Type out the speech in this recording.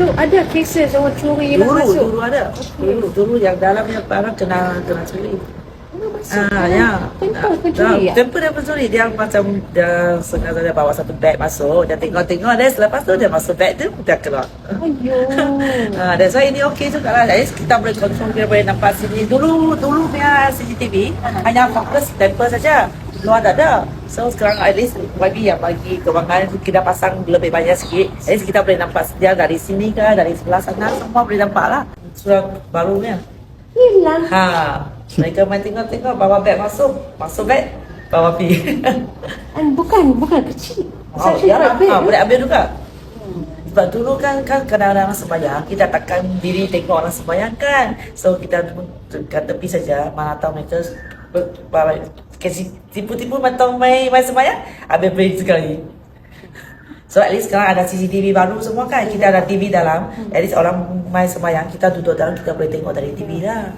So ada cases orang curi yang Dulu, masuk. dulu ada. Dulu yang dalamnya barang kena curi. Ya. Tempoh dia pencuri. Dia macam dia sengaja dia bawa satu beg masuk. Dia tengok-tengok dia. Selepas tu dia masuk beg tu, dia keluar. Ayo. That's why ini okey juga lah. Jadi kita boleh kontrol, kita boleh nampak sini. Dulu punya CCTV hanya fokus tempoh saja. Luar tak ada. So sekarang at least YB yang bagi kewangan kita pasang lebih banyak sikit. At least kita boleh nampak dia dari sini ke, dari sebelah sana, semua boleh nampak lah. Surat barunya. Hilang. Mereka main tengok-tengok, bawa beg masuk beg, bawa pergi. And bukan kecil. Boleh ambil juga. Sebab dulu kan kadang-kadang orang sembahyang, kita takkan diri tengok orang sembahyang kan. So kita kat tepi saja, mana tahu mereka tipu-tipu matang main sembahyang, habis pergi sekali. So at least sekarang ada CCTV baru semua kan, kita ada TV dalam. At least orang main sembahyang, kita duduk dalam, kita boleh tengok dari TV lah.